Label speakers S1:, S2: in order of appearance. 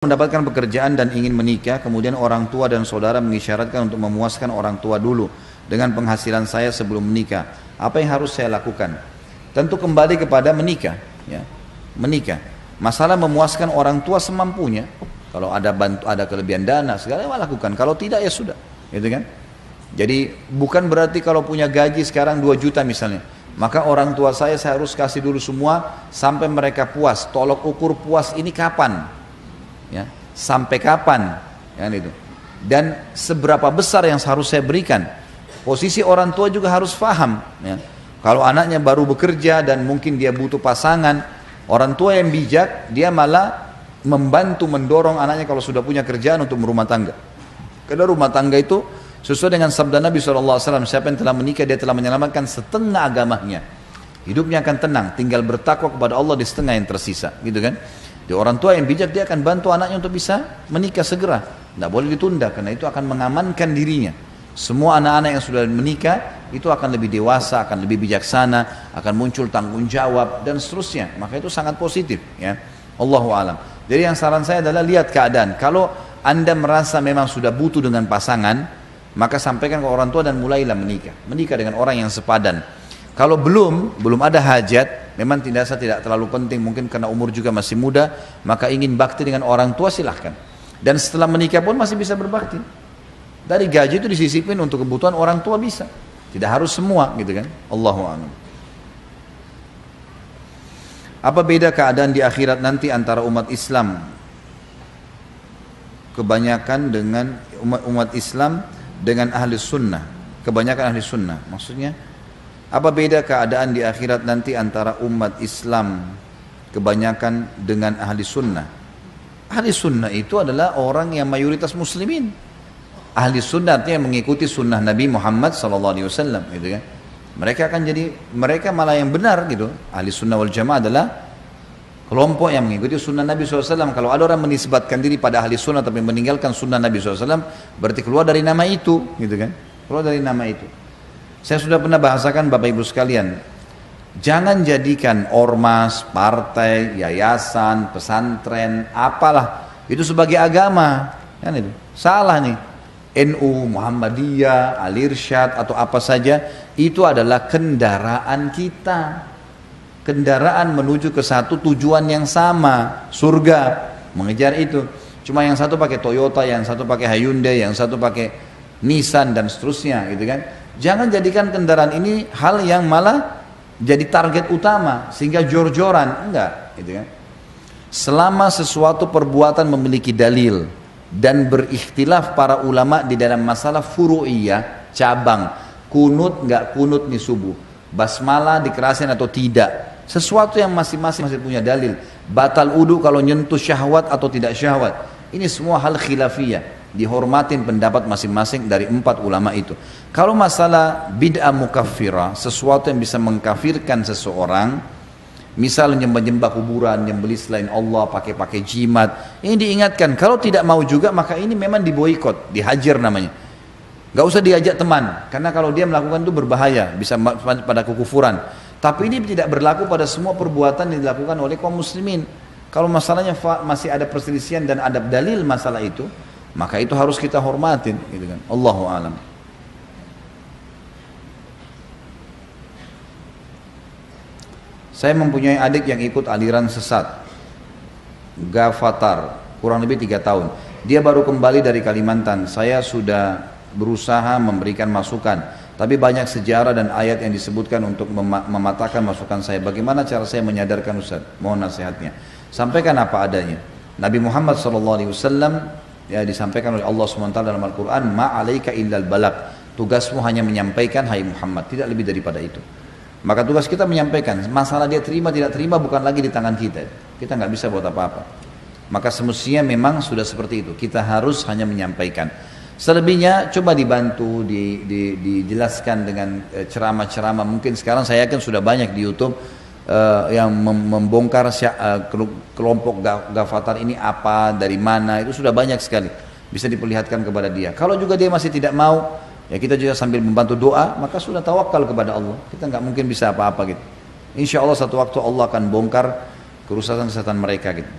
S1: Mendapatkan pekerjaan dan ingin menikah, kemudian orang tua dan saudara mengisyaratkan untuk memuaskan orang tua dulu dengan penghasilan saya sebelum menikah. Apa yang harus saya lakukan? Tentu kembali kepada menikah, ya. Menikah. Masalah memuaskan orang tua semampunya. Kalau ada ada kelebihan dana, segala lakukan. Kalau tidak ya sudah, gitu kan? Jadi bukan berarti kalau punya gaji sekarang 2 juta misalnya, maka orang tua saya harus kasih dulu semua sampai mereka puas. Tolok ukur puas ini kapan? Ya, sampai kapan, ya, itu. Dan seberapa besar yang harus saya berikan. Posisi orang tua juga harus paham, ya. Kalau anaknya baru bekerja dan mungkin dia butuh pasangan, orang tua yang bijak dia malah membantu mendorong anaknya kalau sudah punya kerjaan untuk berumah tangga. Karena rumah tangga itu sesuai dengan sabda Nabi SAW, siapa yang telah menikah dia telah menyelamatkan setengah agamanya. Hidupnya akan tenang, tinggal bertakwa kepada Allah di setengah yang tersisa, gitu kan? Di orang tua yang bijak dia akan bantu anaknya untuk bisa menikah segera. Tidak boleh ditunda karena itu akan mengamankan dirinya. Semua anak-anak yang sudah menikah itu akan lebih dewasa, akan lebih bijaksana, akan muncul tanggung jawab dan seterusnya. Maka itu sangat positif, ya. Allahu a'lam. Jadi yang saran saya adalah lihat keadaan. Kalau Anda merasa memang sudah butuh dengan pasangan, maka sampaikan ke orang tua dan mulailah menikah. Menikah dengan orang yang sepadan. Kalau belum ada hajat, memang tidak terlalu penting, mungkin karena umur juga masih muda, maka ingin bakti dengan orang tua silahkan. Dan setelah menikah pun masih bisa berbakti. Dari gaji itu disisipin untuk kebutuhan orang tua bisa. Tidak harus semua, gitu kan? Allahu a'lam. Apa beda keadaan di akhirat nanti antara umat Islam kebanyakan dengan umat Islam dengan ahli sunnah? Kebanyakan ahli sunnah, maksudnya apa beda keadaan di akhirat nanti antara umat Islam kebanyakan dengan ahli sunnah? Ahli sunnah itu adalah orang yang mayoritas muslimin. Ahli sunnah artinya mengikuti sunnah Nabi Muhammad SAW, gitu kan? Mereka akan jadi, mereka malah yang benar, gitu. Ahli sunnah wal jamaah adalah kelompok yang mengikuti sunnah Nabi SAW. Kalau ada orang menisbatkan diri pada ahli sunnah tapi meninggalkan sunnah Nabi SAW, berarti keluar dari nama itu, gitu kan? Keluar dari nama itu. Saya sudah pernah bahasakan Bapak Ibu sekalian, jangan jadikan ormas, partai, yayasan, pesantren, apalah itu sebagai agama, kan itu salah nih. NU, Muhammadiyah, Al-Irsyad atau apa saja itu adalah kendaraan kita, kendaraan menuju ke satu tujuan yang sama, surga, mengejar itu. Cuma yang satu pakai Toyota, yang satu pakai Hyundai, yang satu pakai Nissan dan seterusnya, gitu kan? Jangan jadikan kendaraan ini hal yang malah jadi target utama sehingga jor-joran, enggak, gitu kan? Selama sesuatu perbuatan memiliki dalil dan berikhtilaf para ulama di dalam masalah furu'iyah, cabang, kunut enggak kunut nih subuh, basmalah dikerasin atau tidak, sesuatu yang masing-masing masih punya dalil, batal wudu kalau nyentuh syahwat atau tidak syahwat, ini semua hal khilafiyah. Dihormatin pendapat masing-masing dari 4 ulama itu. Kalau masalah bid'ah mukaffirah, sesuatu yang bisa mengkafirkan seseorang, misal menyembah kuburan, menyembelih selain Allah, pakai jimat, ini diingatkan. Kalau tidak mau juga, maka ini memang diboikot, dihajar namanya. Gak usah diajak teman, karena kalau dia melakukan itu berbahaya, bisa pada kekufuran. Tapi ini tidak berlaku pada semua perbuatan yang dilakukan oleh kaum muslimin. Kalau masalahnya masih ada perselisihan dan ada dalil masalah itu, maka itu harus kita hormatin, gitu kan? Allahu a'lam. Saya mempunyai adik yang ikut aliran sesat, Gafatar, kurang lebih 3 tahun. Dia baru kembali dari Kalimantan. Saya sudah berusaha memberikan masukan, tapi banyak sejarah dan ayat yang disebutkan untuk mematahkan masukan saya. Bagaimana cara saya menyadarkan Ustaz? Mohon nasihatnya. Sampaikan apa adanya. Nabi Muhammad SAW, ya, disampaikan oleh Allah SWT dalam Al-Quran, ma'alaika illal balak, tugasmu hanya menyampaikan, hai Muhammad, tidak lebih daripada itu. Maka tugas kita menyampaikan. Masalah dia terima tidak terima bukan lagi di tangan kita nggak bisa buat apa-apa. Maka semestinya memang sudah seperti itu, kita harus hanya menyampaikan. Selebihnya coba dibantu, dijelaskan dengan ceramah-ceramah. Mungkin sekarang saya yakin sudah banyak di YouTube yang membongkar kelompok Gafatar ini apa, dari mana, itu sudah banyak sekali, bisa diperlihatkan kepada dia. Kalau juga dia masih tidak mau, ya kita juga sambil membantu doa, maka sudah tawakal kepada Allah. Kita nggak mungkin bisa apa-apa gitu. Insya Allah satu waktu Allah akan bongkar kerusakan-kerusakan mereka gitu.